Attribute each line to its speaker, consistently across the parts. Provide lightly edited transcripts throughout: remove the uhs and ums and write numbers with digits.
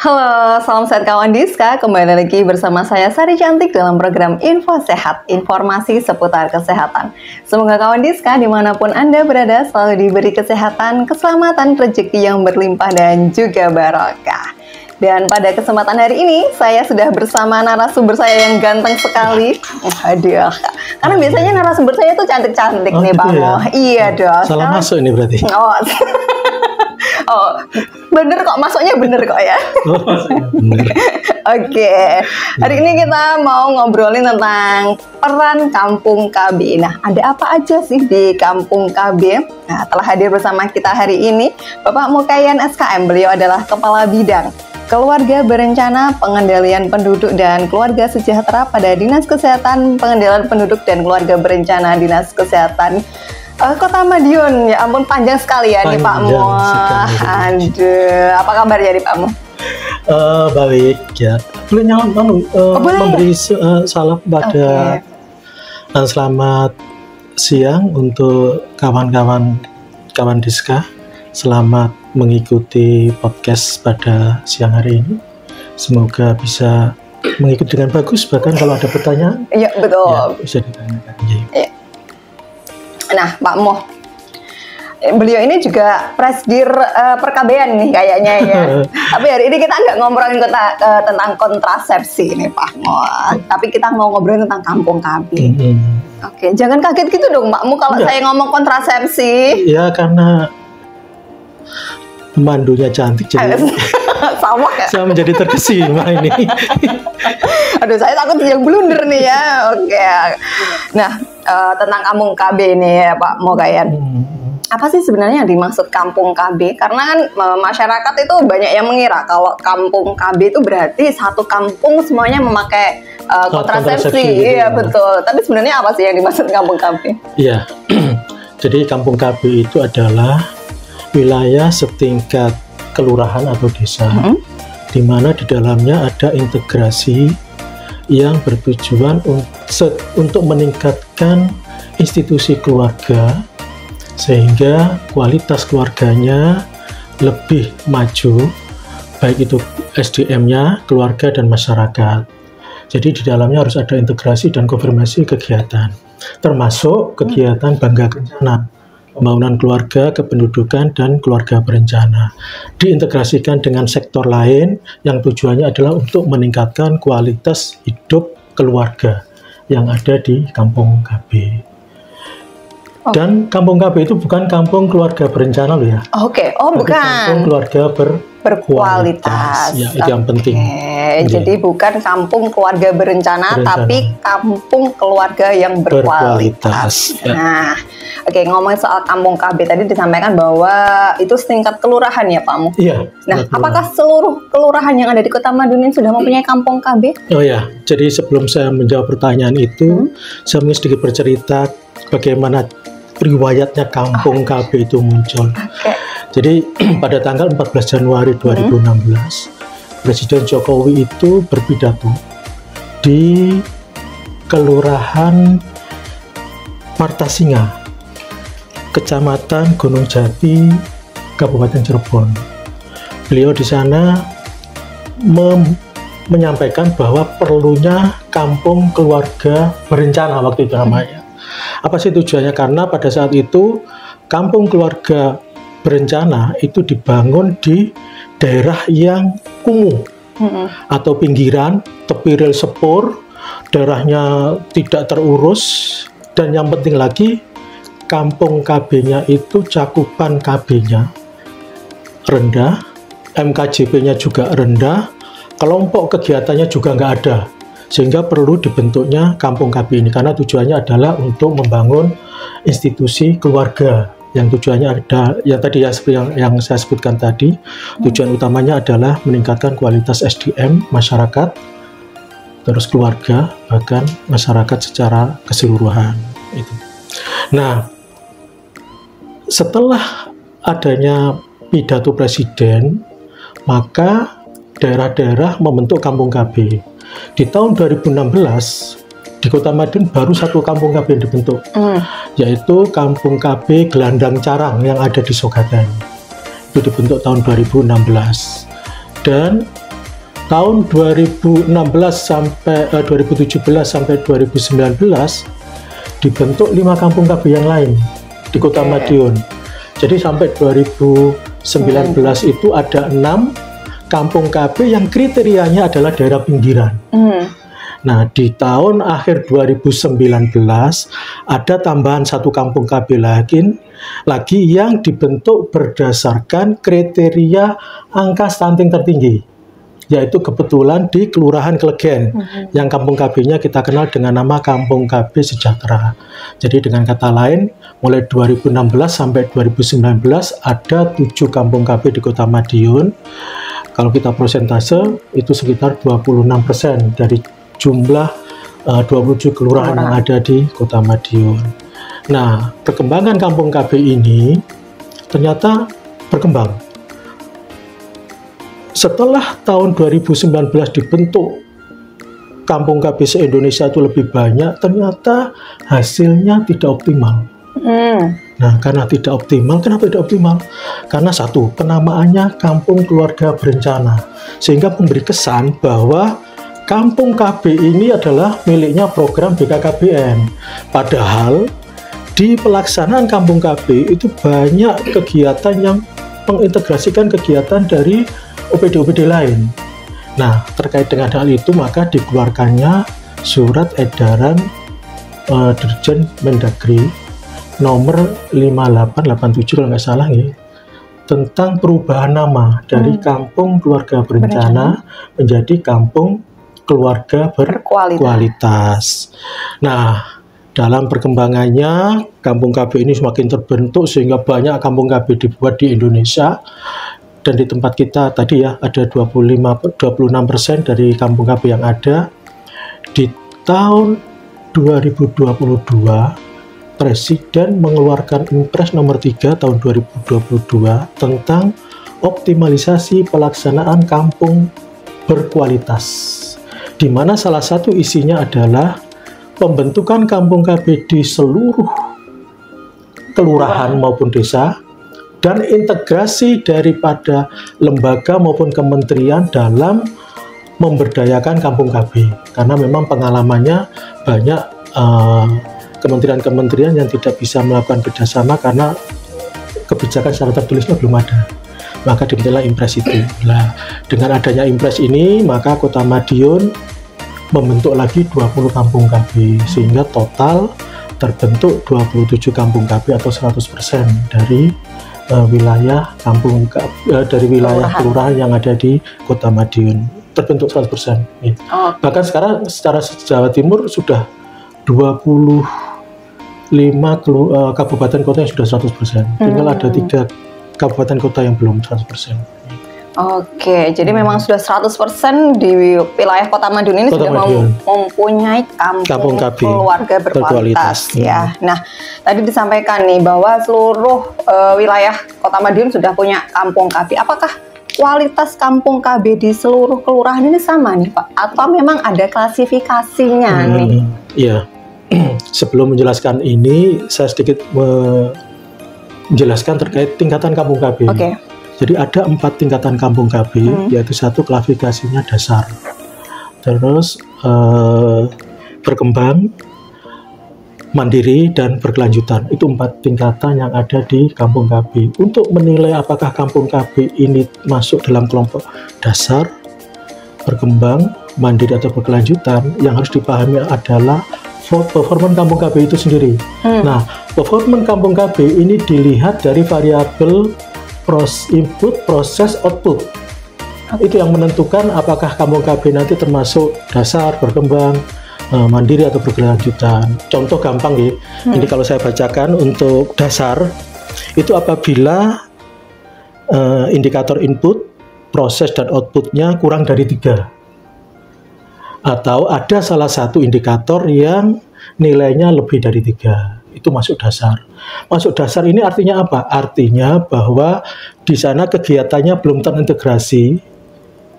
Speaker 1: Halo, salam sehat kawan Diska. Kembali lagi bersama saya Sari Cantik dalam program Info Sehat, informasi seputar kesehatan. Semoga kawan Diska dimanapun Anda berada selalu diberi kesehatan, keselamatan, rezeki yang berlimpah dan juga barokah. Dan pada kesempatan hari ini saya sudah bersama narasumber saya yang ganteng sekali. Aduh, karena biasanya narasumber saya tuh cantik-cantik nih
Speaker 2: gitu
Speaker 1: Pak Mo.
Speaker 2: ya?
Speaker 1: Iya dong.
Speaker 2: Salah masuk ini berarti.
Speaker 1: Oh, bener kok, masuknya bener kok ya.
Speaker 2: Bener.
Speaker 1: Oke, hari ini kita mau ngobrolin tentang peran Kampung KB. Nah, ada apa aja sih di Kampung KB? Nah, telah hadir bersama kita hari ini Bapak Mukayan SKM. Beliau adalah Kepala Bidang Keluarga Berencana, Pengendalian Penduduk dan Keluarga Sejahtera pada Dinas Kesehatan, Pengendalian Penduduk dan Keluarga Berencana Dinas Kesehatan Kota Madiun. Ya ampun, panjang sekali ya nih Pak Mo. Aduh, apa kabarnya nih Pak Mo?
Speaker 2: Baik ya. Boleh memberi salam pada selamat siang untuk kawan-kawan Diska. Selamat mengikuti podcast pada siang hari ini. Semoga bisa mengikuti dengan bagus. Bahkan kalau ada pertanyaan,
Speaker 1: iya betul.
Speaker 2: Ya, bisa ditanyakan.
Speaker 1: Ya. Nah, Pak Mo, beliau ini juga Presdir Perkabean nih kayaknya ya. Tapi hari ini kita nggak ngobrolin tentang kontrasepsi nih Pak Mo. Tapi kita mau ngobrolin tentang Kampung KB. Oke, jangan kaget gitu dong Pak Mo kalau saya ngomong kontrasepsi.
Speaker 2: Ya, karena pemandunya cantik jadi
Speaker 1: sama ya?
Speaker 2: Saya menjadi terkesima ini.
Speaker 1: Aduh, saya takut yang blunder nih ya. Oke. Nah, tentang Kampung KB ini ya Pak Mukayan. Apa sih sebenarnya yang dimaksud Kampung KB? Karena kan masyarakat itu banyak yang mengira kalau Kampung KB itu berarti satu kampung semuanya memakai kontrasepsi. Iya betul. Tapi sebenarnya apa sih yang dimaksud Kampung KB? Iya.
Speaker 2: Jadi Kampung KB itu adalah wilayah setingkat kelurahan atau desa, di mana di dalamnya ada integrasi yang bertujuan untuk meningkatkan institusi keluarga sehingga kualitas keluarganya lebih maju, baik itu SDM-nya, keluarga dan masyarakat. Jadi di dalamnya harus ada integrasi dan konfirmasi kegiatan, termasuk kegiatan Bangga Kencana, pembangunan keluarga, kependudukan, dan keluarga berencana. Diintegrasikan dengan sektor lain yang tujuannya adalah untuk meningkatkan kualitas hidup keluarga yang ada di Kampung KB. Dan Kampung KB itu bukan kampung keluarga berencana loh ya.
Speaker 1: Oke, bukan.
Speaker 2: Kampung keluarga berkualitas. Ya, itu yang penting.
Speaker 1: Jadi bukan kampung keluarga berencana, tapi kampung keluarga yang berkualitas. Nah, ngomongin soal Kampung KB tadi disampaikan bahwa itu setingkat kelurahan ya Pak Mu?
Speaker 2: Iya.
Speaker 1: Nah, apakah seluruh kelurahan yang ada di Kota Madiun sudah mempunyai Kampung KB?
Speaker 2: Oh ya, jadi sebelum saya menjawab pertanyaan itu, saya ingin sedikit bercerita bagaimana riwayatnya Kampung KB itu muncul. Jadi pada tanggal 14 Januari 2016, Presiden Jokowi itu berpidato di Kelurahan Martasinga, Kecamatan Gunung Jati, Kabupaten Cirebon. Beliau di sana menyampaikan bahwa perlunya kampung keluarga berencana waktu itu namanya. Apa sih tujuannya? Karena pada saat itu kampung keluarga berencana itu dibangun di daerah yang kumuh atau pinggiran, tepi rel sepur, daerahnya tidak terurus, dan yang penting lagi kampung KB-nya itu cakupan KB-nya rendah, MKJP-nya juga rendah, kelompok kegiatannya juga nggak ada. Sehingga perlu dibentuknya Kampung KB ini karena tujuannya adalah untuk membangun institusi keluarga yang tujuannya ada yang tadi yang saya sebutkan tadi. Tujuan utamanya adalah meningkatkan kualitas SDM masyarakat, terus keluarga, bahkan masyarakat secara keseluruhan itu. Nah, setelah adanya pidato presiden, maka daerah-daerah membentuk Kampung KB. Di tahun 2016 di Kota Madiun baru satu Kampung KB yang dibentuk, yaitu Kampung KB Gelandang Carang yang ada di Sogadan. Itu dibentuk tahun 2016. Dan tahun 2016 sampai 2017 sampai 2019 dibentuk 5 kampung KB yang lain di Kota Madiun. Jadi sampai 2019 itu ada 6 kampung KB yang kriterianya adalah daerah pinggiran. Nah, di tahun akhir 2019 ada tambahan 1 kampung KB lagi yang dibentuk berdasarkan kriteria angka stunting tertinggi, yaitu kebetulan di Kelurahan Klegen, yang kampung KB-nya kita kenal dengan nama Kampung KB Sejahtera. Jadi dengan kata lain, mulai 2016 sampai 2019 ada 7 kampung KB di Kota Madiun. Kalau kita persentase itu sekitar 26% dari jumlah 27 kelurahan yang ada di Kota Madiun. Nah, perkembangan kampung KB ini ternyata berkembang. Setelah tahun 2019 dibentuk kampung KB se-Indonesia itu lebih banyak, ternyata hasilnya tidak optimal. Nah, karena tidak optimal, kenapa tidak optimal? Karena satu, penamaannya Kampung Keluarga Berencana, sehingga memberi kesan bahwa Kampung KB ini adalah miliknya program BKKBN. Padahal di pelaksanaan Kampung KB itu banyak kegiatan yang mengintegrasikan kegiatan dari OPD-OPD lain. Nah, terkait dengan hal itu maka dikeluarkannya surat edaran Dirjen Mendagri nomor 5887 kalau nggak salah ya, tentang perubahan nama dari Kampung Keluarga Berencana menjadi Kampung Keluarga Berkualitas. Nah, dalam perkembangannya kampung KB ini semakin terbentuk sehingga banyak kampung KB dibuat di Indonesia. Dan di tempat kita tadi ya ada 26% dari kampung KB yang ada. Di tahun 2022 Presiden mengeluarkan Impres nomor 3 tahun 2022 tentang optimalisasi pelaksanaan kampung berkualitas, di mana salah satu isinya adalah pembentukan kampung KB di seluruh kelurahan maupun desa dan integrasi daripada lembaga maupun kementerian dalam memberdayakan kampung KB, karena memang pengalamannya banyak kementerian-kementerian yang tidak bisa melakukan kerjasama karena kebijakan secara tertulisnya belum ada. Maka dibentuklah Impres itu. Nah, dengan adanya Impres ini, maka Kota Madiun membentuk lagi 20 kampung KB, sehingga total terbentuk 27 kampung KB atau 100% dari wilayah kampung dari wilayah kelurahan yang ada di Kota Madiun. Terbentuk 100%. Ya. Bahkan sekarang secara Jawa Timur sudah 25 kabupaten kota yang sudah 100%. Tinggal ada 3 kabupaten kota yang belum 100%.
Speaker 1: Oke, jadi memang sudah 100% di wilayah Kota Madiun ini sudah mempunyai kampung keluarga berkualitas ya. Nah, tadi disampaikan nih bahwa seluruh wilayah Kota Madiun sudah punya kampung KB. Apakah kualitas kampung KB di seluruh kelurahan ini sama nih Pak? Atau memang ada klasifikasinya nih?
Speaker 2: Iya. Sebelum menjelaskan ini, saya sedikit menjelaskan terkait tingkatan kampung KB.
Speaker 1: Oke.
Speaker 2: Jadi ada 4 tingkatan kampung KB, yaitu 1 klasifikasinya dasar, terus berkembang, mandiri, dan berkelanjutan. Itu 4 tingkatan yang ada di kampung KB. Untuk menilai apakah kampung KB ini masuk dalam kelompok dasar, berkembang, mandiri, atau berkelanjutan, yang harus dipahami adalah performa kampung KB itu sendiri. Nah, performa kampung KB ini dilihat dari variabel input, proses, output. Itu yang menentukan apakah kampung KB nanti termasuk dasar, berkembang, mandiri, atau berkelanjutan. Contoh gampang ya, ini kalau saya bacakan untuk dasar, itu apabila indikator input, proses, dan outputnya kurang dari 3. Atau ada salah satu indikator yang nilainya lebih dari 3. Itu masuk dasar. Masuk dasar ini artinya apa? Artinya bahwa di sana kegiatannya belum terintegrasi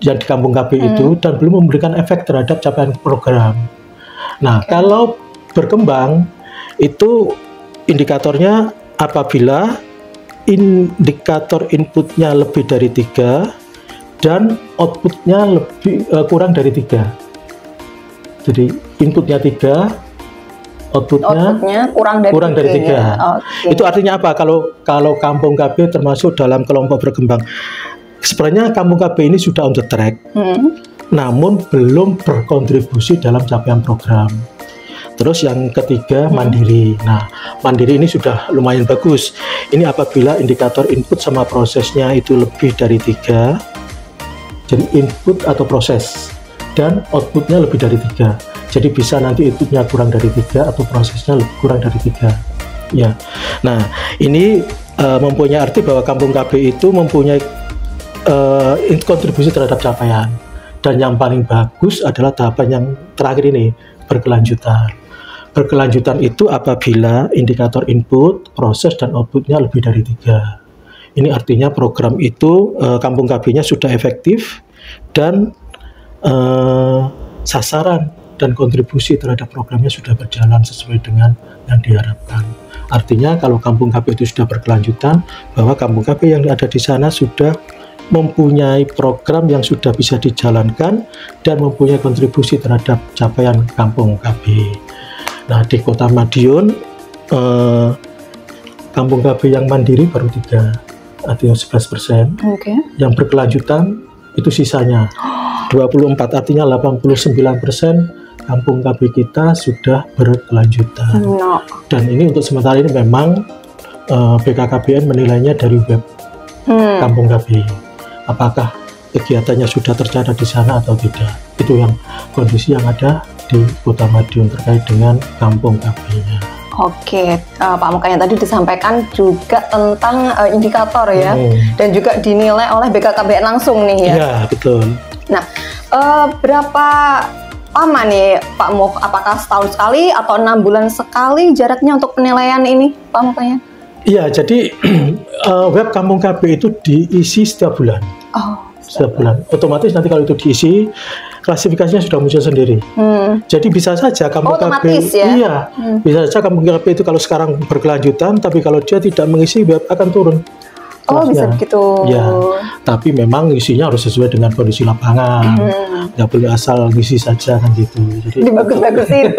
Speaker 2: yang di kampung KB itu dan belum memberikan efek terhadap capaian program. Nah, kalau berkembang itu indikatornya apabila indikator inputnya lebih dari 3 dan outputnya kurang dari 3. Jadi inputnya 3, outputnya kurang dari 3.
Speaker 1: Ya? Okay.
Speaker 2: Itu artinya apa? Kalau Kampung KB termasuk dalam kelompok berkembang, sebenarnya Kampung KB ini sudah on the track, namun belum berkontribusi dalam capaian program. Terus yang ketiga, mandiri. Nah, mandiri ini sudah lumayan bagus. Ini apabila indikator input sama prosesnya itu lebih dari 3, jadi input atau proses, dan outputnya lebih dari 3. Jadi bisa nanti inputnya kurang dari 3 atau prosesnya kurang dari 3. Ya. Nah, ini mempunyai arti bahwa Kampung KB itu mempunyai kontribusi terhadap capaian. Dan yang paling bagus adalah tahapan yang terakhir ini, berkelanjutan. Berkelanjutan itu apabila indikator input, proses, dan outputnya lebih dari 3. Ini artinya program itu Kampung KB-nya sudah efektif dan sasaran dan kontribusi terhadap programnya sudah berjalan sesuai dengan yang diharapkan. Artinya kalau Kampung KB itu sudah berkelanjutan, bahwa Kampung KB yang ada di sana sudah mempunyai program yang sudah bisa dijalankan dan mempunyai kontribusi terhadap capaian Kampung KB. Nah, di Kota Madiun, Kampung KB yang mandiri baru 3, artinya 11%.
Speaker 1: Okay.
Speaker 2: Yang berkelanjutan itu sisanya 24, artinya 89% Kampung KB kita sudah berkelanjutan.
Speaker 1: No.
Speaker 2: Dan ini untuk sementara ini memang BKKBN menilainya dari web Kampung KB. Apakah kegiatannya sudah tercatat di sana atau tidak? Itu yang kondisi yang ada di Kota Madiun terkait dengan Kampung KB-nya.
Speaker 1: Oke, Pak Mukanya tadi disampaikan juga tentang indikator ya, dan juga dinilai oleh BKKBN langsung nih ya.
Speaker 2: Iya, betul.
Speaker 1: Nah, berapa lama nih Pak Muk? Apakah setahun sekali atau 6 bulan sekali jaraknya untuk penilaian ini, Pak Mukanya?
Speaker 2: Iya, jadi web Kampung KB itu diisi setiap bulan.
Speaker 1: Oh,
Speaker 2: setiap bulan. Otomatis nanti kalau itu diisi, klasifikasinya sudah muncul sendiri. Jadi bisa saja Kampung KB,
Speaker 1: ya?
Speaker 2: Iya, bisa saja Kampung KB itu kalau sekarang berkelanjutan, tapi kalau dia tidak mengisi web akan turun.
Speaker 1: Oh, bisa begitu.
Speaker 2: Ya, tapi memang isinya harus sesuai dengan kondisi lapangan. Nggak boleh asal ngisi saja kan gitu. Jadi
Speaker 1: dibagus-bagusin.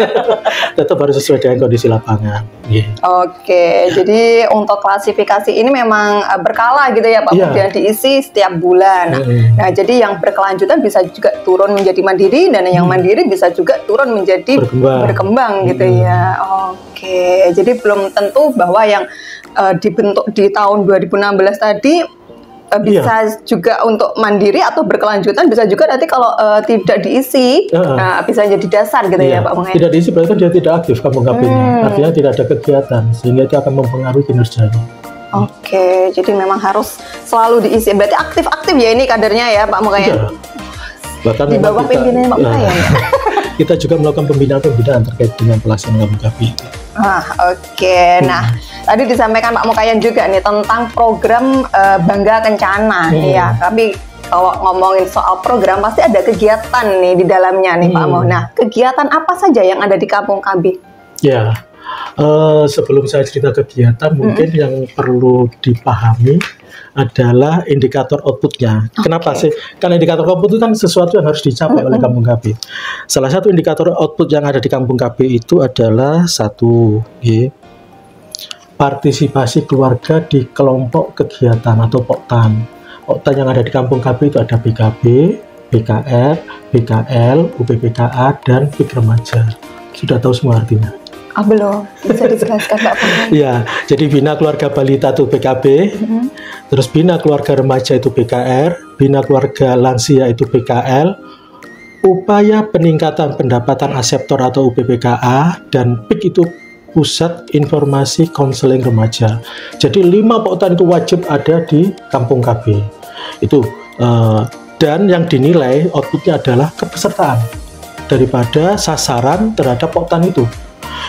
Speaker 2: Tetap harus sesuai dengan kondisi lapangan. Yeah.
Speaker 1: Oke, jadi untuk klasifikasi ini memang berkala gitu ya Pak, kemudian diisi setiap bulan. Nah, jadi yang berkelanjutan bisa juga turun menjadi mandiri, dan yang mandiri bisa juga turun menjadi berkembang gitu ya. Oke, jadi belum tentu bahwa yang dibentuk di tahun 2016 tadi bisa juga untuk mandiri atau berkelanjutan, bisa juga nanti kalau tidak diisi, nah bisa jadi dasar gitu ya Pak Mukanya.
Speaker 2: Tidak diisi berarti dia tidak aktif Kampung KB-nya, artinya tidak ada kegiatan, sehingga itu akan mempengaruhi kinerjanya.
Speaker 1: Oke, jadi memang harus selalu diisi, berarti aktif-aktif ya ini kadernya ya Pak Mukanya.
Speaker 2: Bahkan
Speaker 1: di bawah pimpinannya Pak Mukanya.
Speaker 2: Kita juga melakukan pembinaan terkait dengan pelaksanaan Kampung KB.
Speaker 1: Oke. Nah, tadi disampaikan Pak Mukayan juga nih tentang program Bangga Kencana ya. Tapi kalau ngomongin soal program pasti ada kegiatan nih di dalamnya nih Pak Mo. Nah, kegiatan apa saja yang ada di Kampung KB?
Speaker 2: Ya, sebelum saya cerita kegiatan, mungkin yang perlu dipahami adalah indikator outputnya. Kenapa sih? Karena indikator output itu kan sesuatu yang harus dicapai oleh Kampung KB. Salah satu indikator output yang ada di Kampung KB itu adalah partisipasi keluarga di kelompok kegiatan atau POKTAN. POKTAN yang ada di Kampung KB itu ada BKB, BKR, BKL, UPPKA, dan PIK Remaja. Sudah tahu semua artinya?
Speaker 1: Belum, bisa dijelaskan Pak Pak.
Speaker 2: Ya, jadi Bina Keluarga Balita itu BKB, terus Bina Keluarga Remaja itu BKR, Bina Keluarga Lansia itu BKL, Upaya Peningkatan Pendapatan Aseptor atau UPPKA, dan PIK itu Pusat Informasi Konseling Remaja. Jadi 5 POKTAN itu wajib ada di Kampung KB. Itu dan yang dinilai outputnya adalah kepesertaan daripada sasaran terhadap POKTAN itu.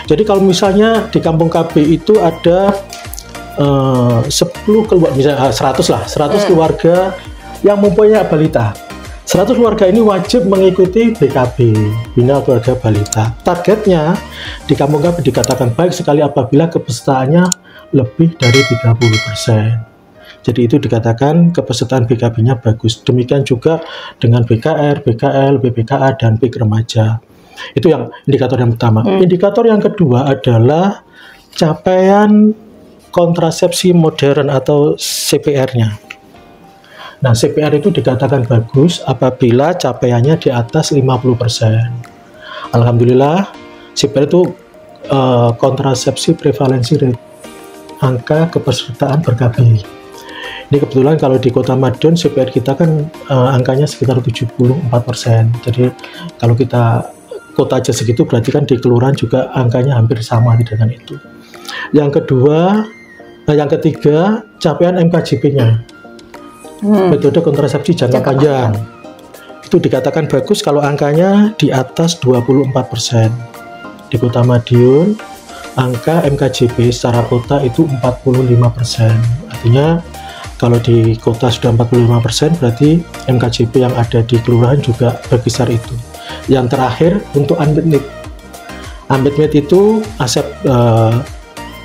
Speaker 2: Jadi kalau misalnya di Kampung KB itu ada 10 keluarga, misalnya 100 keluarga yang mempunyai balita. 100 keluarga ini wajib mengikuti BKB, Bina Keluarga Balita. Targetnya di Kampung KB dikatakan baik sekali apabila kepesertaannya lebih dari 30%. Jadi itu dikatakan kepesertaan BKB-nya bagus. Demikian juga dengan BKR, BKL, BPKA, dan PIK remaja. Itu yang indikator yang pertama. Indikator yang kedua adalah capaian kontrasepsi modern atau CPR-nya. Nah, CPR itu dikatakan bagus apabila capaiannya di atas 50%. Alhamdulillah, CPR itu kontrasepsi prevalensi rate, angka kepesertaan ber-KB. Ini kebetulan kalau di Kota Madiun CPR kita kan angkanya sekitar 74%. Jadi kalau kita kota aja segitu, berarti kan di kelurahan juga angkanya hampir sama dengan itu. Yang kedua, yang ketiga, capaian MKJP-nya, metode kontrasepsi jangka panjang. Itu dikatakan bagus kalau angkanya di atas 24%. Di Kota Madiun, angka MKJP secara kota itu 45%. Artinya kalau di kota sudah 45%, berarti MKJP yang ada di kelurahan juga berkisar itu. Yang terakhir untuk unmet need. Unmet need itu asep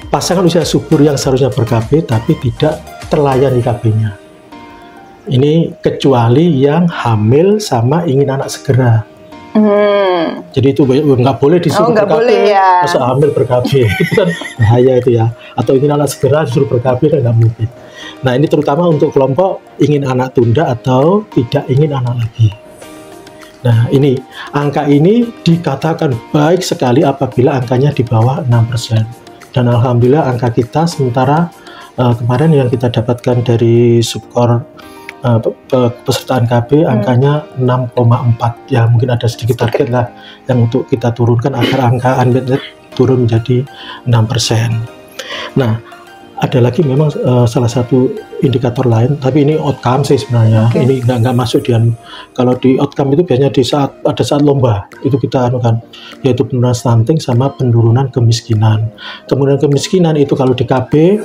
Speaker 2: pasangan usia subur yang seharusnya ber-KB tapi tidak terlayani KB-nya. Ini kecuali yang hamil sama ingin anak segera. Jadi itu nggak boleh disuruh ber-KB, ya. Masa hamil ber-KB itu kan bahaya itu ya. Atau ingin anak segera disuruh ber-KB kan nggak mungkin. Nah, ini terutama untuk kelompok ingin anak tunda atau tidak ingin anak lagi. Nah, ini angka ini dikatakan baik sekali apabila angkanya di bawah 6%. Dan alhamdulillah angka kita sementara kemarin yang kita dapatkan dari subkor pesertaan KB angkanya 6,4. Ya, mungkin ada sedikit target lah yang untuk kita turunkan agar angka unmet need turun menjadi 6%. Nah, ada lagi memang salah satu indikator lain, tapi ini outcome sih sebenarnya. Ini nggak masuk di kalau di outcome itu biasanya pada saat lomba itu kita anukan, yaitu penurunan stunting sama penurunan kemiskinan. Penurunan kemiskinan itu kalau di KB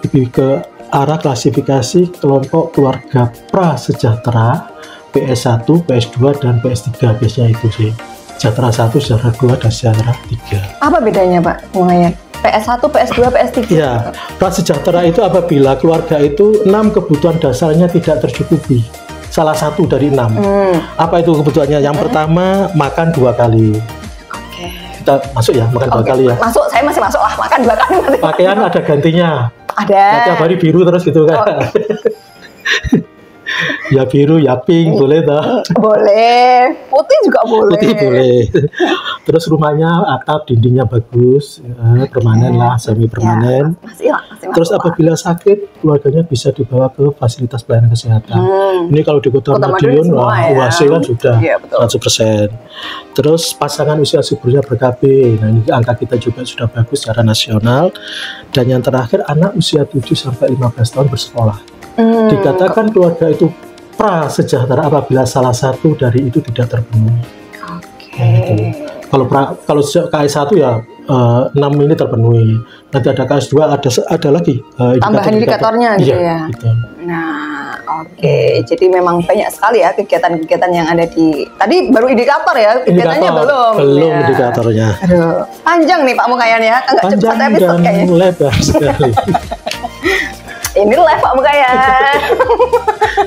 Speaker 2: lebih ke arah klasifikasi kelompok keluarga prasejahtera, PS1, PS2, dan PS3 biasanya itu sih. Sejahtera 1, sejahtera 2, dan sejahtera 3.
Speaker 1: Apa bedanya Pak Muhayan? PS1, PS2, PS3?
Speaker 2: Ya, prasejahtera itu apabila keluarga itu 6 kebutuhan dasarnya tidak tercukupi. Salah satu dari 6. Apa itu kebutuhannya? Yang pertama, makan 2 kali. Kita masuk ya, makan 2 kali ya? Masuk,
Speaker 1: saya masih masuk lah, makan 2 kali.
Speaker 2: Pakaian ada gantinya.
Speaker 1: Ada.
Speaker 2: Tiap hari biru terus gitu kan. Ya biru, ya pink, boleh toh?
Speaker 1: Boleh, putih juga boleh.
Speaker 2: Putih boleh. Terus rumahnya atap, dindingnya bagus, permanen lah, semi permanen.
Speaker 1: Ya, masih
Speaker 2: terus apabila sakit, keluarganya bisa dibawa ke fasilitas pelayanan kesehatan. Ini kalau di Kota Madiun, UAC kan sudah 100%. Terus pasangan usia suburnya ber-KB. Nah, ini angka kita juga sudah bagus secara nasional. Dan yang terakhir, anak usia 7-15 tahun bersekolah. Dikatakan keluarga itu prasejahtera apabila salah satu dari itu tidak terpenuhi. Kalau KS1 ya 6 ini terpenuhi. Nanti ada KS2, ada lagi
Speaker 1: tambahan indikatornya gitu ya.
Speaker 2: Gitu.
Speaker 1: Nah, jadi memang banyak sekali ya kegiatan-kegiatan yang ada di tadi baru indikator ya, kegiatannya belum
Speaker 2: ya. Indikatornya.
Speaker 1: Aduh, panjang nih Pak Mukayan ya, enggak cepat episode kayaknya.
Speaker 2: Panjang lebar sekali.
Speaker 1: Ini live Pak Mukayan.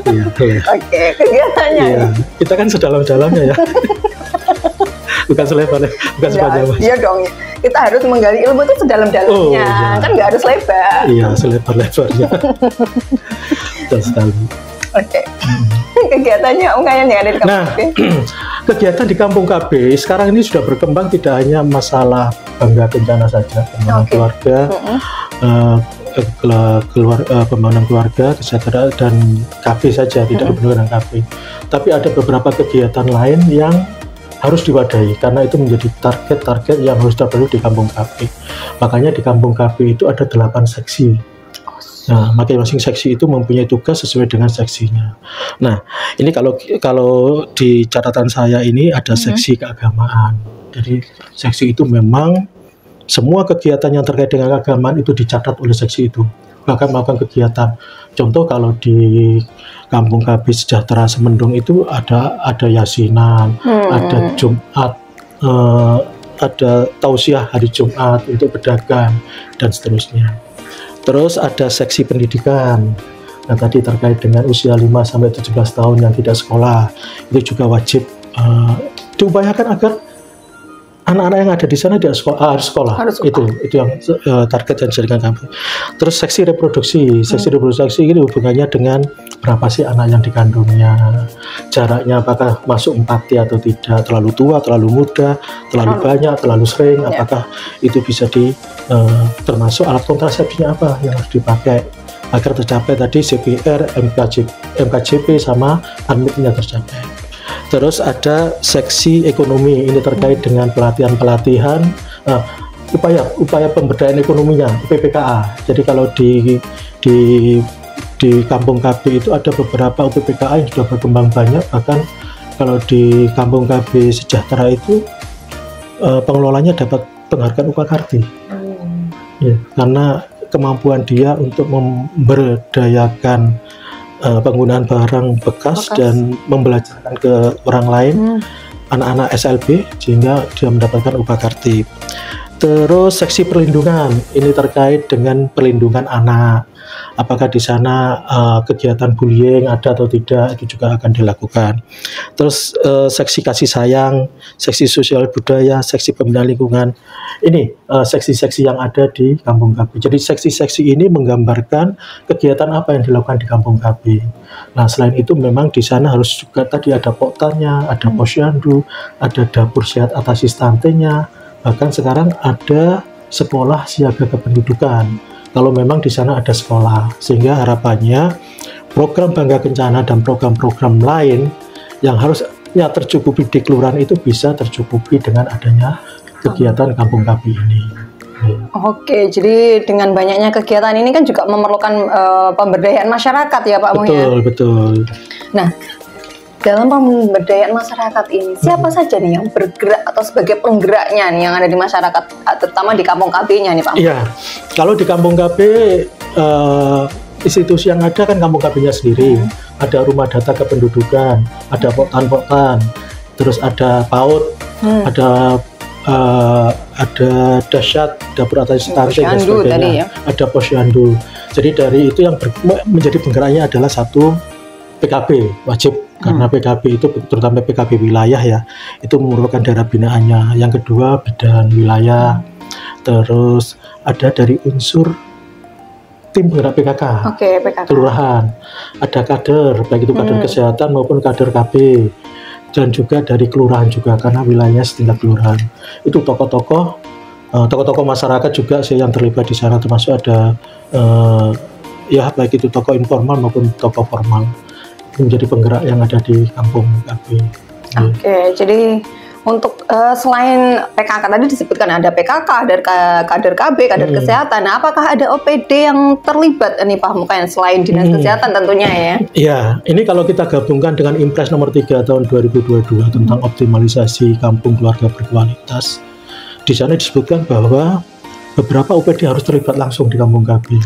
Speaker 2: Iya,
Speaker 1: Oke, kegiatannya.
Speaker 2: Iya, kita kan sedalam-dalamnya ya. Bukan selebar, bukan sepanjang.
Speaker 1: Iya dong, kita harus menggali ilmu itu sedalam-dalamnya. Kan nggak harus lebar.
Speaker 2: Iya, selebar-lebarnya. Betul sekali.
Speaker 1: Oke. Kegiatannya Om Kayan yang ada di Kampung KB.
Speaker 2: Kegiatan di Kampung KB sekarang ini sudah berkembang, tidak hanya masalah bangga kencana saja, pembangunan keluarga, pembangunan keluarga, kesejahteraan dan KB saja, tidak benar-benar KB. Tapi ada beberapa kegiatan lain yang harus diwadahi karena itu menjadi target-target yang harus terpenuhi di Kampung KB. Makanya di Kampung KB itu ada 8 seksi. Nah, masing-masing seksi itu mempunyai tugas sesuai dengan seksinya. Nah, ini kalau di catatan saya ini ada seksi keagamaan. Jadi seksi itu memang semua kegiatan yang terkait dengan keagamaan itu dicatat oleh seksi itu. Bahkan melakukan kegiatan. Contoh kalau di Kampung KB Sejahtera Semendung itu ada yasinan, ada Jumat, ada tausiah hari Jumat untuk pedagang dan seterusnya. Terus ada seksi pendidikan. Nah, tadi terkait dengan usia 5-17 tahun yang tidak sekolah, itu juga wajib diupayakan agar anak-anak yang ada di sana dia harus sekolah. Itu yang target yang dijadikan kami. Terus seksi reproduksi ini hubungannya dengan berapa sih anak yang dikandungnya, jaraknya apakah masuk 4T atau tidak, terlalu tua, terlalu muda, terlalu banyak, terlalu sering, apakah itu bisa termasuk alat kontrasepsinya apa yang harus dipakai agar tercapai tadi CPR, MKJP sama admitnya tercapai. Terus ada seksi ekonomi, ini terkait dengan pelatihan-pelatihan, upaya pemberdayaan ekonominya, UPPKA. Jadi kalau di Kampung KB itu ada beberapa UPPKA yang sudah berkembang banyak, bahkan kalau di Kampung KB Sejahtera itu pengelolanya dapat penghargaan Upakarti. Ya, karena kemampuan dia untuk memberdayakan penggunaan barang bekas dan membelajarkan ke orang lain, anak-anak SLB, sehingga dia mendapatkan Upakarti. Terus seksi perlindungan, ini terkait dengan perlindungan anak. Apakah di sana kegiatan bullying ada atau tidak, itu juga akan dilakukan. Terus seksi kasih sayang, seksi sosial budaya, seksi pembinaan lingkungan. Ini seksi-seksi yang ada di Kampung KB. Jadi seksi-seksi ini menggambarkan kegiatan apa yang dilakukan di Kampung KB. Nah, selain itu memang di sana harus juga tadi ada poktannya, ada posyandu, ada dapur sehat atas istantenya. Bahkan sekarang ada sekolah siaga kependudukan. Kalau memang di sana ada sekolah, sehingga harapannya program Bangga Kencana dan program-program lain yang harusnya tercukupi di kelurahan itu bisa tercukupi dengan adanya kegiatan Kampung KB ini.
Speaker 1: Oke, jadi dengan banyaknya kegiatan ini kan juga memerlukan pemberdayaan masyarakat ya Pak Muhya?
Speaker 2: Betul.
Speaker 1: Nah, dalam pemberdayaan masyarakat ini, siapa saja nih yang bergerak atau sebagai penggeraknya nih yang ada di masyarakat, terutama di Kampung KB-nya nih Pak?
Speaker 2: Iya, kalau di Kampung KB, institusi yang ada kan Kampung KB-nya sendiri. Ada rumah data kependudukan, ada poktan, terus ada PAUD, ada dasyat, dapur atas stunting dan sebagainya, ada posyandu. Jadi dari itu yang menjadi penggeraknya adalah satu PKB wajib, karena PKB itu terutama PKB wilayah ya, itu merupakan daerah binaannya. Yang kedua bidan wilayah, terus ada dari unsur tim penggerak PKK,
Speaker 1: PKK.
Speaker 2: Kelurahan, ada kader, baik itu kader kesehatan maupun kader KB, dan juga dari kelurahan juga, karena wilayahnya setingkat kelurahan. Itu tokoh-tokoh masyarakat juga sih yang terlibat di sana, termasuk ada ya baik itu tokoh informal maupun tokoh formal, menjadi penggerak yang ada di Kampung KB.
Speaker 1: Oke, jadi untuk selain PKK tadi disebutkan ada PKK, ada kader KB, kader kesehatan. Nah, apakah ada OPD yang terlibat nih Pak Muhya selain dinas kesehatan tentunya ya?
Speaker 2: Iya, ini kalau kita gabungkan dengan Impres nomor 3 tahun 2022 tentang optimalisasi kampung keluarga berkualitas, di sana disebutkan bahwa beberapa OPD harus terlibat langsung di Kampung KB.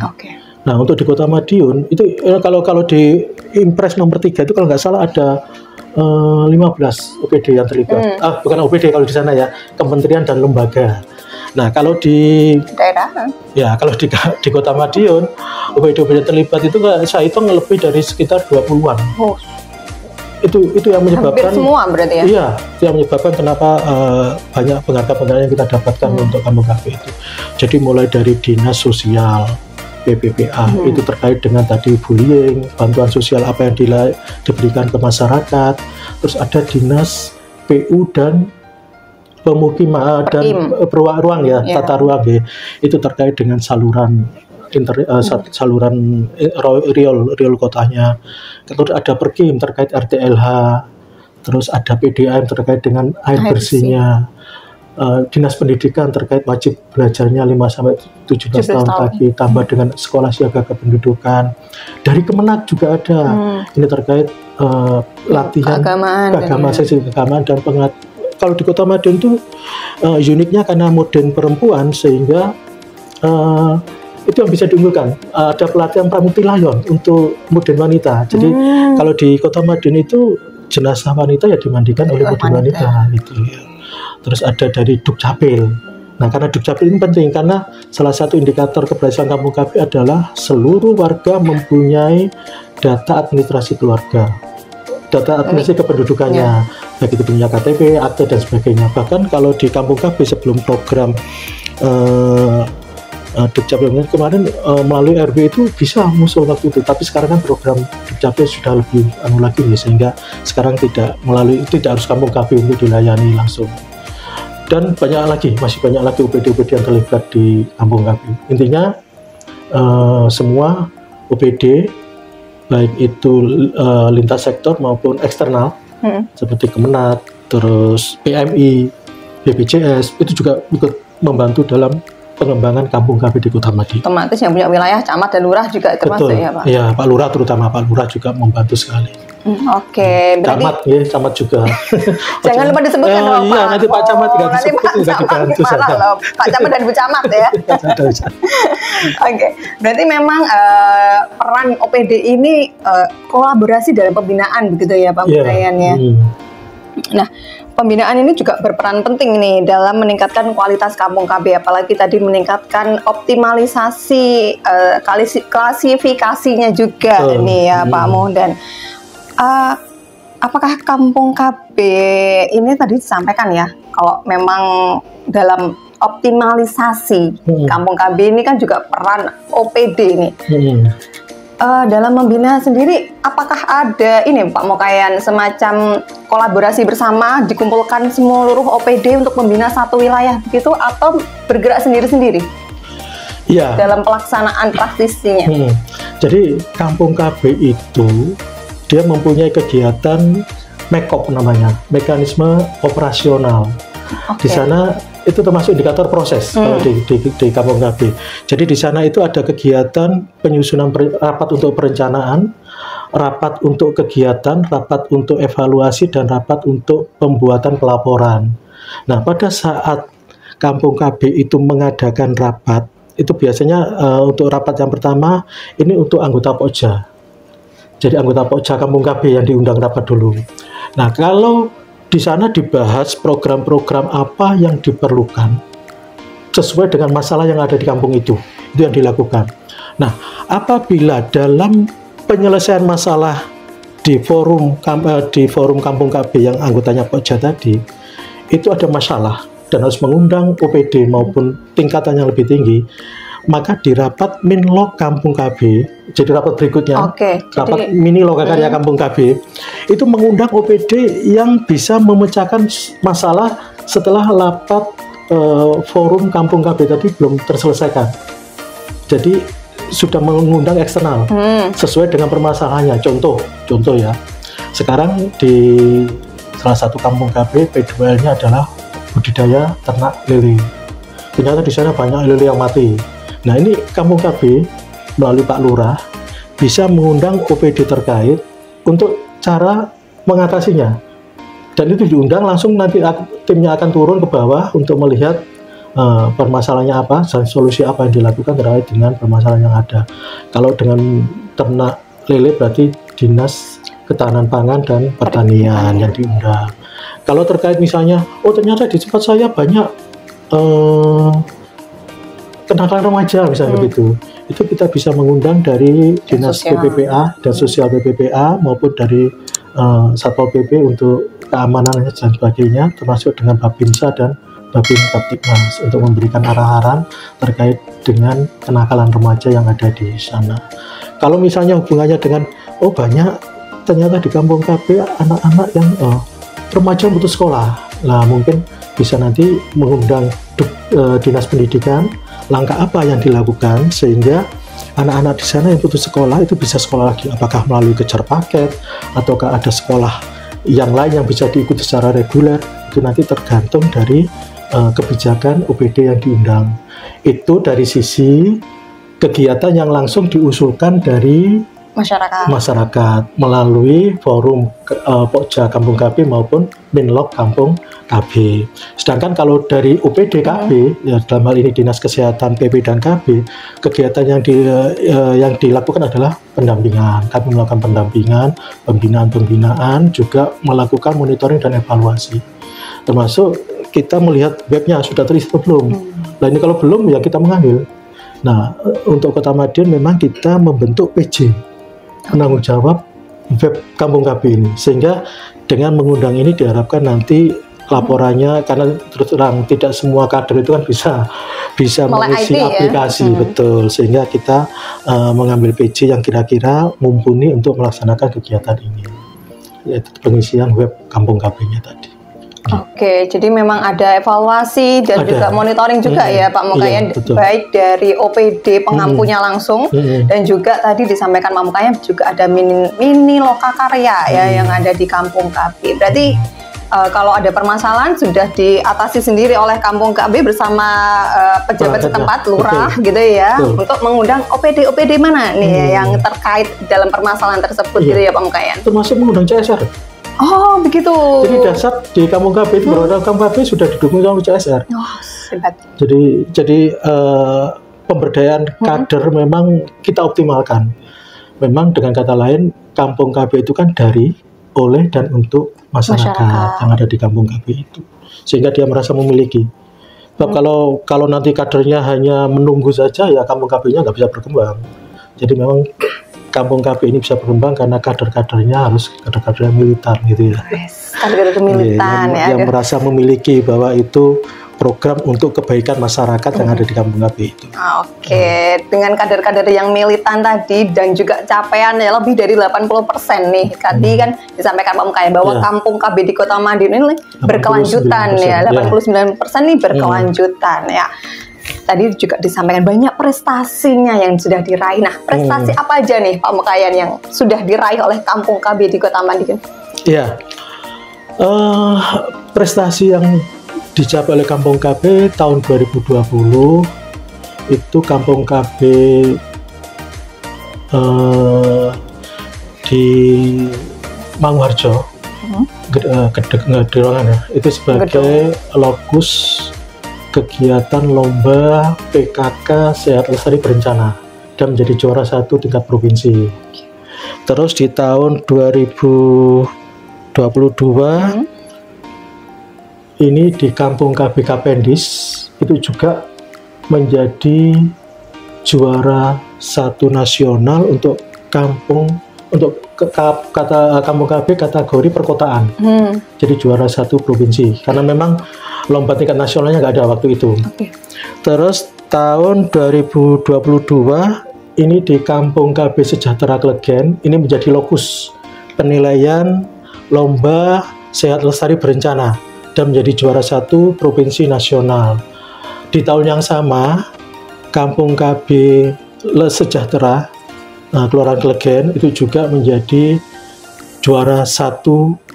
Speaker 2: Nah, untuk di Kota Madiun itu kalau di Impres nomor 3 itu kalau nggak salah ada 15 OPD yang terlibat. Bukan OPD kalau di sana ya, kementerian dan lembaga. Nah, kalau di
Speaker 1: daerah,
Speaker 2: ya kalau di Kota Madiun OPD terlibat itu saya hitung lebih dari sekitar 20-an. Itu yang menyebabkan
Speaker 1: hampir semua berarti ya?
Speaker 2: Iya, itu yang menyebabkan kenapa banyak penghargaan yang kita dapatkan untuk Kampung KB itu. Jadi mulai dari dinas sosial, PPPA itu terkait dengan tadi bullying, bantuan sosial apa yang diberikan ke masyarakat. Terus ada dinas PU dan pemukiman dan ruang ya, tata ruang ya. Itu terkait dengan saluran saluran riol kotanya. Terus ada Perkim terkait RTLH. Terus ada PDAM terkait dengan air bersihnya. Dinas pendidikan terkait wajib belajarnya 5-17 tahun lagi, tambah dengan sekolah siaga kependudukan. Dari Kemenak juga ada, ini terkait latihan keagamaan dan kalau di Kota Madiun itu uniknya karena modern perempuan, sehingga itu yang bisa diunggulkan. Ada pelatihan pramutilayon untuk modern wanita. Jadi kalau di Kota Madiun itu jenazah wanita ya dimandikan oleh modern wanita gitu ya. Terus ada dari Dukcapil, Nah, karena Dukcapil ini penting karena salah satu indikator keberhasilan Kampung KB adalah seluruh warga mempunyai data administrasi keluarga, data administrasi kependudukannya, baik itu punya KTP, akte dan sebagainya. Bahkan kalau di Kampung KB sebelum program Dukcapil kemarin melalui RW itu bisa muncul waktu itu, tapi sekarang kan program Dukcapil sudah lebih lagi nih, sehingga sekarang tidak harus Kampung KB untuk dilayani langsung. Dan masih banyak lagi OPD-OPD yang terlibat di Kampung KB. Intinya semua OPD baik itu lintas sektor maupun eksternal seperti Kemenat, terus PMI, BPJS itu juga ikut membantu dalam pengembangan Kampung KB di Kota Madiun.
Speaker 1: Otomatis yang punya wilayah camat dan lurah juga termasuk. Betul. Ya Pak?
Speaker 2: Iya, Pak Lurah, terutama Pak Lurah juga membantu sekali.
Speaker 1: Oke, berarti
Speaker 2: camat juga.
Speaker 1: Jangan lupa disebutkan dong, Pak.
Speaker 2: Iya, nanti Pak Camat tidak disebut,
Speaker 1: tidak dibantu saja. Pak Camat dan Bu Camat ya. Oke, berarti memang peran OPD ini kolaborasi dalam pembinaan begitu ya Pak Budayan ya. Nah, pembinaan ini juga berperan penting nih dalam meningkatkan kualitas Kampung KB, apalagi tadi meningkatkan optimalisasi klasifikasinya juga nih ya Pak Modan. Apakah Kampung KB ini tadi disampaikan ya, kalau memang dalam optimalisasi Kampung KB ini kan juga peran OPD ini. Dalam membina sendiri, apakah ada ini Pak Mokayan semacam kolaborasi bersama, dikumpulkan seluruh OPD untuk membina satu wilayah begitu, atau bergerak sendiri-sendiri?
Speaker 2: Iya.
Speaker 1: Dalam pelaksanaan praktisinya.
Speaker 2: Jadi Kampung KB itu dia mempunyai kegiatan MEKOP namanya, mekanisme operasional. Di sana itu termasuk indikator proses kalau di Kampung KB. Jadi di sana itu ada kegiatan penyusunan rapat untuk perencanaan, rapat untuk kegiatan, rapat untuk evaluasi, dan rapat untuk pembuatan pelaporan. Nah, pada saat Kampung KB itu mengadakan rapat, itu biasanya untuk rapat yang pertama ini untuk anggota Pokja. Jadi anggota Pokja Kampung KB yang diundang rapat dulu. Nah, kalau di sana dibahas program-program apa yang diperlukan sesuai dengan masalah yang ada di kampung itu yang dilakukan. Nah, apabila dalam penyelesaian masalah di forum Kampung KB yang anggotanya Pokja tadi itu ada masalah dan harus mengundang OPD maupun tingkatan yang lebih tinggi, maka di rapat Minlog Kampung KB, jadi rapat berikutnya, rapat mini lokakarya Kampung KB, itu mengundang OPD yang bisa memecahkan masalah setelah rapat forum Kampung KB tadi belum terselesaikan. Jadi sudah mengundang eksternal sesuai dengan permasalahannya. Contoh ya, sekarang di salah satu Kampung KB P2L-nya adalah budidaya ternak lele. Ternyata di sana banyak lele yang mati. Nah, ini Kampung KB melalui Pak Lurah bisa mengundang OPD terkait untuk cara mengatasinya. Dan itu diundang langsung, nanti timnya akan turun ke bawah untuk melihat permasalahannya apa dan solusi apa yang dilakukan terkait dengan permasalahan yang ada. Kalau dengan ternak lele berarti Dinas Ketahanan Pangan dan Pertanian yang diundang. Kalau terkait misalnya, ternyata di tempat saya banyak kenakalan remaja misalnya begitu, itu kita bisa mengundang dari Dinas PPPA dan Sosial PPPA maupun dari Satpol PP untuk keamanan dan sebagainya, termasuk dengan Babinsa dan Babin Kaptipmas untuk memberikan arahan terkait dengan kenakalan remaja yang ada di sana. Kalau misalnya hubungannya dengan banyak ternyata di Kampung KB anak-anak yang remaja putus sekolah, nah mungkin bisa nanti mengundang Dinas Pendidikan, langkah apa yang dilakukan sehingga anak-anak di sana yang putus sekolah itu bisa sekolah lagi, apakah melalui kejar paket ataukah ada sekolah yang lain yang bisa diikuti secara reguler, itu nanti tergantung dari kebijakan OPD yang diundang. Itu dari sisi kegiatan yang langsung diusulkan dari masyarakat melalui forum Pokja Kampung KB maupun Minlog Kampung KB. Sedangkan kalau dari OPD KB, ya dalam hal ini Dinas Kesehatan PP dan KB, kegiatan yang dilakukan adalah pendampingan. Kami melakukan pendampingan, pembinaan, juga melakukan monitoring dan evaluasi. Termasuk kita melihat webnya sudah terisi atau belum. Nah ini kalau belum ya kita mengambil. Nah untuk Kota Madiun memang kita membentuk PJ, penanggung jawab web Kampung KB ini, sehingga dengan mengundang ini diharapkan nanti laporannya, karena terus terang tidak semua kader itu kan bisa mengisi aplikasi, betul, sehingga kita mengambil PJ yang kira-kira mumpuni untuk melaksanakan kegiatan ini, yaitu pengisian web Kampung KB-nya tadi.
Speaker 1: Oke, jadi memang ada evaluasi dan juga monitoring juga ya Pak Mukayan, baik dari OPD pengampunya langsung dan juga tadi disampaikan Pak Mukayan juga ada mini lokakarya ya yang ada di Kampung KB. Berarti kalau ada permasalahan sudah diatasi sendiri oleh Kampung KB bersama pejabat setempat, lurah gitu ya, untuk mengundang OPD mana nih yang terkait dalam permasalahan tersebut gitu ya Pak Mukayan.
Speaker 2: Termasuk mengundang CSR.
Speaker 1: Oh begitu.
Speaker 2: Jadi dasar di Kampung KB itu Kampung KB sudah didukung sama CSR.
Speaker 1: Oh hebat.
Speaker 2: Jadi pemberdayaan kader memang kita optimalkan. Memang dengan kata lain Kampung KB itu kan dari, oleh dan untuk masyarakat yang ada di Kampung KB itu, sehingga dia merasa memiliki. Sebab kalau nanti kadernya hanya menunggu saja ya Kampung KB-nya nggak bisa berkembang. Jadi memang Kampung KB ini bisa berkembang karena kader-kadernya harus kader-kader militan gitu ya.
Speaker 1: Kader-kader militan
Speaker 2: yang merasa memiliki bahwa itu program untuk kebaikan masyarakat yang ada di Kampung KB itu.
Speaker 1: Oke, dengan kader-kader yang militan tadi dan juga capaiannya lebih dari 80% nih. Tadi kan disampaikan Pak Mukayan bahwa Kampung KB di Kota Madiun ini berkelanjutan ya, 89% nih berkelanjutan ya. Tadi juga disampaikan banyak prestasinya yang sudah diraih. Nah, prestasi apa aja nih Pak Mukayan yang sudah diraih oleh Kampung KB di Kota Madiun?
Speaker 2: Ya, prestasi yang dicapai oleh Kampung KB tahun 2020 itu Kampung KB di Manguharjo, Gedewangan ya, itu sebagai lokus kegiatan lomba PKK Sehat Lestari Berencana dan menjadi juara 1 tingkat provinsi. Terus di tahun 2022 ini di Kampung KB Kapendis itu juga menjadi juara 1 nasional untuk Kampung KB kategori perkotaan. Jadi juara 1 provinsi karena memang lomba tingkat nasionalnya nggak ada waktu itu. Terus tahun 2022 ini di Kampung KB Sejahtera Klegen ini menjadi lokus penilaian lomba Sehat Lestari Berencana dan menjadi juara 1 provinsi nasional. Di tahun yang sama Kampung KB Sejahtera Kelurahan Klegen itu juga menjadi juara 1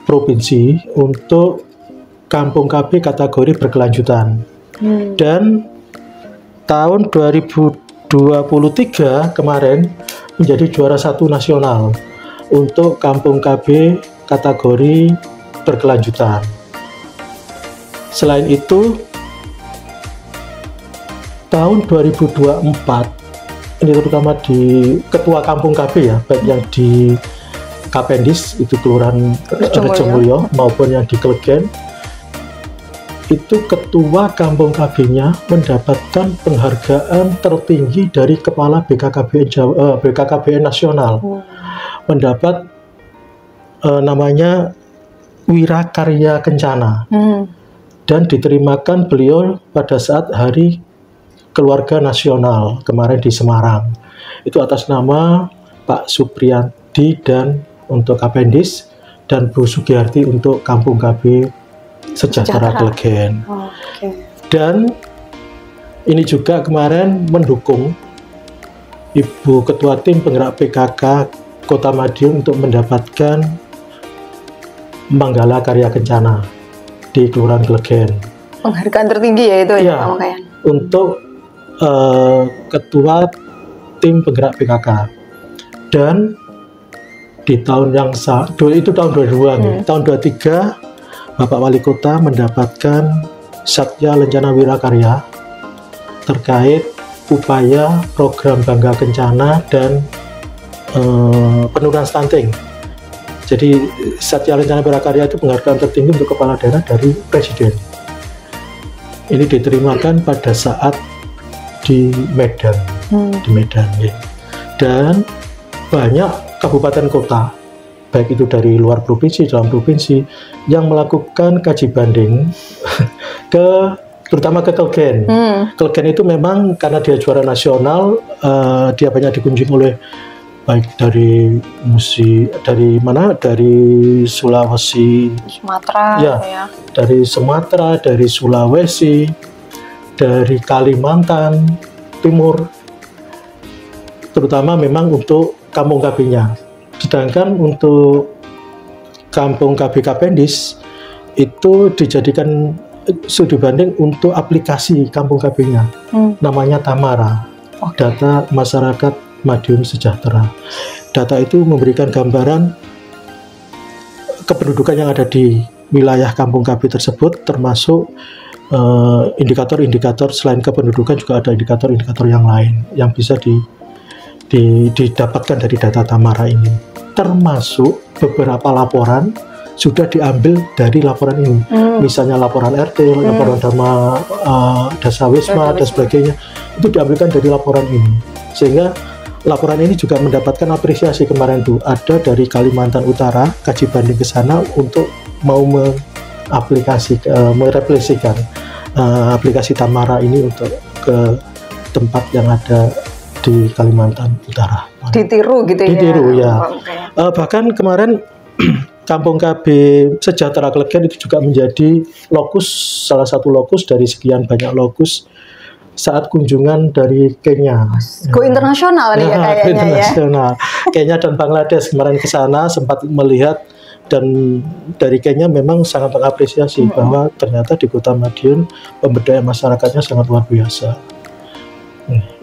Speaker 2: provinsi untuk Kampung KB kategori berkelanjutan. Dan tahun 2023 kemarin menjadi juara 1 nasional untuk Kampung KB kategori berkelanjutan. Selain itu tahun 2024 ini terutama di ketua Kampung KB ya, baik yang di Kapendis itu Kelurahan Rejomulyo maupun yang di Klegen, itu ketua Kampung KB-nya mendapatkan penghargaan tertinggi dari kepala BKKBN nasional, mendapat namanya Wirakarya Kencana, dan diterimakan beliau pada saat Hari Keluarga Nasional kemarin di Semarang. Itu atas nama Pak Supriyadi dan untuk Kapendis dan Bu Sugiyarti untuk Kampung KB Sejahtera Klegen. Dan ini juga kemarin mendukung Ibu Ketua Tim Penggerak PKK Kota Madiun untuk mendapatkan Manggala Karya Kencana di Kelurahan Klegen.
Speaker 1: Penghargaan tertinggi ya itu ya Pak Mukayan.
Speaker 2: Untuk Ketua Tim Penggerak PKK. Dan di tahun yang itu tahun 2022, tahun 2023 Bapak Wali Kota mendapatkan Satya Lencana Wirakarya terkait upaya program Bangga Kencana dan penurunan stunting. Jadi Satya Lencana Wirakarya itu penghargaan tertinggi untuk kepala daerah dari Presiden. Ini diterimakan pada saat di Medan, ya. Dan banyak kabupaten kota, baik itu dari luar provinsi, dalam provinsi, yang melakukan kaji banding terutama ke Klegen. Klegen itu memang karena dia juara nasional, dia banyak dikunjungi oleh baik dari dari Sulawesi,
Speaker 1: Sumatera,
Speaker 2: ya, dari Sumatera, dari Sulawesi, dari Kalimantan Timur, terutama memang untuk kampung KB-nya. Sedangkan untuk kampung KB Kapendis itu dijadikan studi banding untuk aplikasi kampung KB-nya, namanya Tamara, Data Masyarakat Madiun Sejahtera. Data itu memberikan gambaran kependudukan yang ada di wilayah kampung KB tersebut, termasuk indikator-indikator selain kependudukan juga ada indikator-indikator yang lain yang bisa didapatkan dari data Tamara ini. Termasuk beberapa laporan sudah diambil dari laporan ini, misalnya laporan RT, laporan Dasawisma dan sebagainya, itu diambilkan dari laporan ini. Sehingga laporan ini juga mendapatkan apresiasi. Kemarin tuh ada dari Kalimantan Utara kaji banding ke sana untuk mau mereplikasikan aplikasi Tamara ini untuk ke tempat yang ada di Kalimantan Utara.
Speaker 1: Ditiru gitu ya?
Speaker 2: Ditiru, ya. Bahkan kemarin Kampung KB Sejahtera Klegen itu juga menjadi salah satu lokus dari sekian banyak lokus saat kunjungan dari Kenya.
Speaker 1: Go internasional nih ya kayaknya
Speaker 2: internasional. Kenya dan Bangladesh kemarin ke sana sempat melihat, dan dari Kenya memang sangat mengapresiasi bahwa ternyata di Kota Madiun pemberdayaan masyarakatnya sangat luar biasa.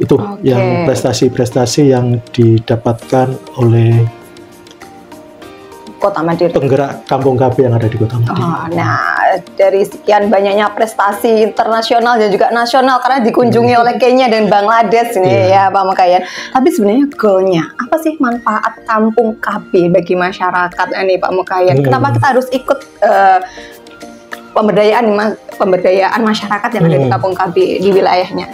Speaker 2: Itu yang prestasi-prestasi yang didapatkan oleh
Speaker 1: Kota Madiun,
Speaker 2: penggerak kampung KB yang ada di Kota Madiun.
Speaker 1: Nah, dari sekian banyaknya prestasi internasional dan juga nasional karena dikunjungi oleh Kenya dan Bangladesh ini ya Pak Mekayan. Tapi sebenarnya goalnya apa sih, manfaat kampung KB bagi masyarakat ini Pak Mekayan? Kenapa kita harus ikut pemberdayaan masyarakat yang ada di kampung KB di wilayahnya?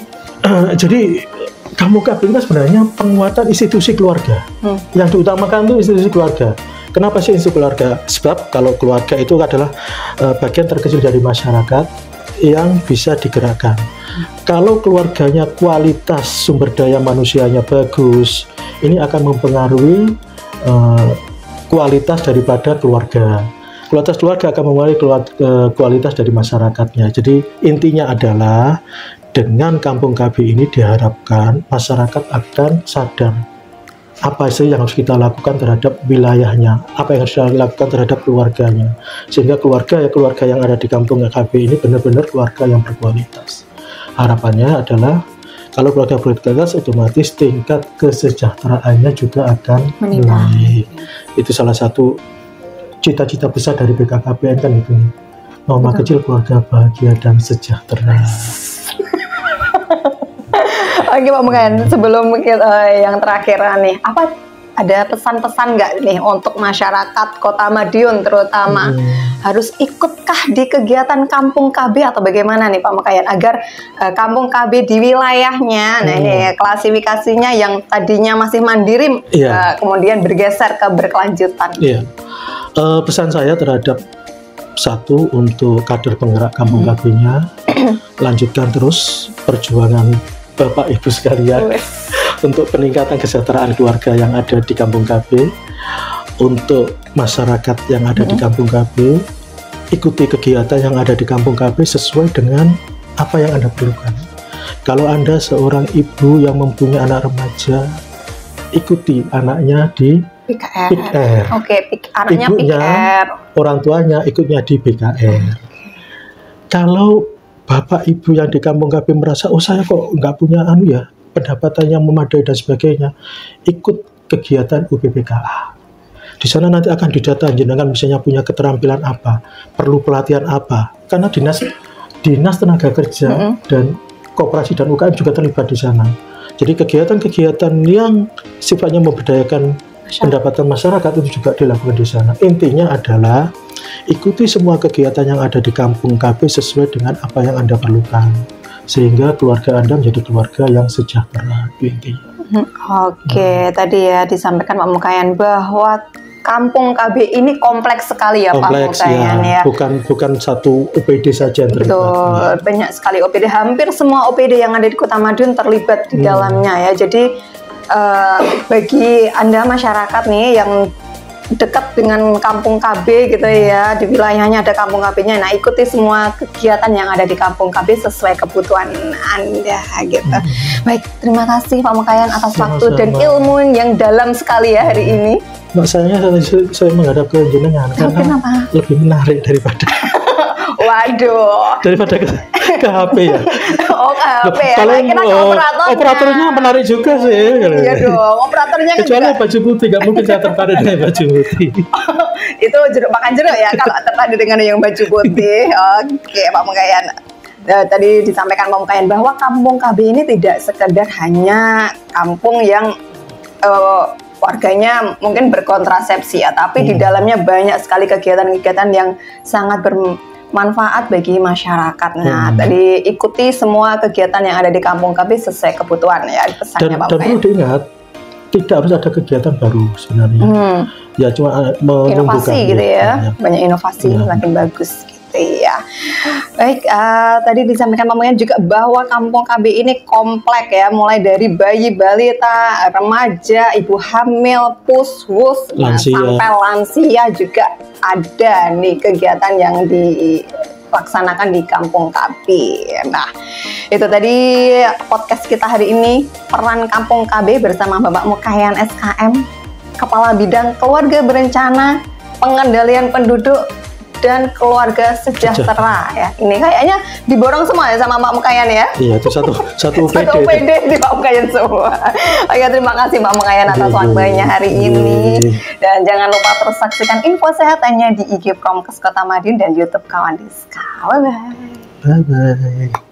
Speaker 2: Jadi kampung KB itu sebenarnya penguatan institusi keluarga. Yang diutamakan itu institusi keluarga. Kenapa sih institusi keluarga? Sebab kalau keluarga itu adalah bagian terkecil dari masyarakat yang bisa digerakkan. Kalau keluarganya kualitas sumber daya manusianya bagus, ini akan mempengaruhi kualitas daripada keluarga. Kualitas keluarga akan mempengaruhi kualitas dari masyarakatnya. Jadi intinya adalah dengan kampung KB ini diharapkan masyarakat akan sadar apa sih yang harus kita lakukan terhadap wilayahnya, apa yang harus kita lakukan terhadap keluarganya, sehingga keluarga yang ada di kampung KB ini benar-benar keluarga yang berkualitas. Harapannya adalah kalau keluarga berkualitas, otomatis tingkat kesejahteraannya juga akan naik. Itu salah satu cita-cita besar dari BKKBN kan itu, norma kecil keluarga bahagia dan sejahtera.
Speaker 1: Oke Pak Mekayan, sebelum yang terakhir nih, apa ada pesan-pesan nggak nih untuk masyarakat Kota Madiun terutama harus ikutkah di kegiatan Kampung KB atau bagaimana nih Pak Mekayan agar Kampung KB di wilayahnya, nah ini klasifikasinya yang tadinya masih mandiri kemudian bergeser ke berkelanjutan.
Speaker 2: Pesan saya terhadap satu, untuk kader penggerak Kampung KB-nya, lanjutkan terus perjuangan Bapak Ibu sekalian untuk peningkatan kesejahteraan keluarga yang ada di Kampung KB. Untuk masyarakat yang ada di Kampung KB, ikuti kegiatan yang ada di Kampung KB sesuai dengan apa yang Anda perlukan. Kalau Anda seorang ibu yang mempunyai anak remaja, ikuti anaknya di PIKR.
Speaker 1: Anaknya
Speaker 2: ibunya,
Speaker 1: PIKR.
Speaker 2: Orang tuanya ikutnya di BKR. Kalau Bapak Ibu yang di Kampung KB merasa, oh saya kok nggak punya pendapatan yang memadai dan sebagainya, ikut kegiatan UPPKA. Di sana nanti akan didata jenengan misalnya punya keterampilan apa, perlu pelatihan apa, karena dinas tenaga kerja dan koperasi dan UKM juga terlibat di sana. Jadi kegiatan-kegiatan yang sifatnya memberdayakan pendapatan masyarakat itu juga dilakukan di sana. Intinya adalah ikuti semua kegiatan yang ada di kampung KB sesuai dengan apa yang Anda perlukan, sehingga keluarga Anda menjadi keluarga yang sejahtera, itu intinya.
Speaker 1: Oke, tadi ya disampaikan Pak Mukayan bahwa Kampung KB ini kompleks sekali ya
Speaker 2: Kompleks,
Speaker 1: Pak Mukayan ya.
Speaker 2: Bukan satu OPD saja yang terlibat.
Speaker 1: Betul, banyak sekali OPD. Hampir semua OPD yang ada di Kota Madiun terlibat di dalamnya ya. Jadi bagi Anda masyarakat nih yang dekat dengan Kampung KB gitu ya, di wilayahnya ada Kampung KB-nya. Nah, ikuti semua kegiatan yang ada di Kampung KB sesuai kebutuhan Anda gitu. Baik, terima kasih Pak Mukayan atas waktu dan ilmu yang dalam sekali ya hari ini.
Speaker 2: Mbak, saya menghadap ke jenengan karena lebih menarik daripada daripada ke HP ya.
Speaker 1: Oh, ke HP ya.
Speaker 2: Kalau
Speaker 1: operatornya
Speaker 2: menarik juga sih.
Speaker 1: Iya dong, operatornya
Speaker 2: kecuali baju putih, nggak mungkin saya tertarik dengan baju putih.
Speaker 1: Itu jeruk makan jeruk ya kalau tertarik dengan yang baju putih. Oke, Pak Mukayan. Tadi disampaikan Pak Mukayan bahwa Kampung KB ini tidak sekedar hanya kampung yang warganya mungkin berkontrasepsi ya, tapi di dalamnya banyak sekali kegiatan-kegiatan yang sangat bermanfaat bagi masyarakat. Nah, tadi ikuti semua kegiatan yang ada di Kampung KB sesuai kebutuhan ya, pesannya Pak Mukayan. Dan
Speaker 2: perlu diingat, tidak harus ada kegiatan baru sebenarnya. Ya cuma
Speaker 1: inovasi gitu ya, banyak inovasi makin bagus. Iya, baik. Tadi disampaikan Pak Mukayan juga bahwa Kampung KB ini komplek ya, mulai dari bayi, balita, remaja, ibu hamil, puswus, sampai lansia juga ada nih kegiatan yang dilaksanakan di Kampung KB. Nah, itu tadi podcast kita hari ini, peran Kampung KB bersama Bapak Mukayan SKM, Kepala Bidang Keluarga Berencana, Pengendalian Penduduk dan Keluarga Sejahtera ya. Ini kayaknya diborong semua ya sama Pak Mukayan ya. Iya, itu satu OPD di Pak Mukayan semua. Oke, terima kasih Pak Mukayan atas waktunya hari ini. Dan jangan lupa terus saksikan info sehat hanya di IG Promkes Kota Madiun dan YouTube Kawan Diska. Bye bye.
Speaker 2: Bye bye.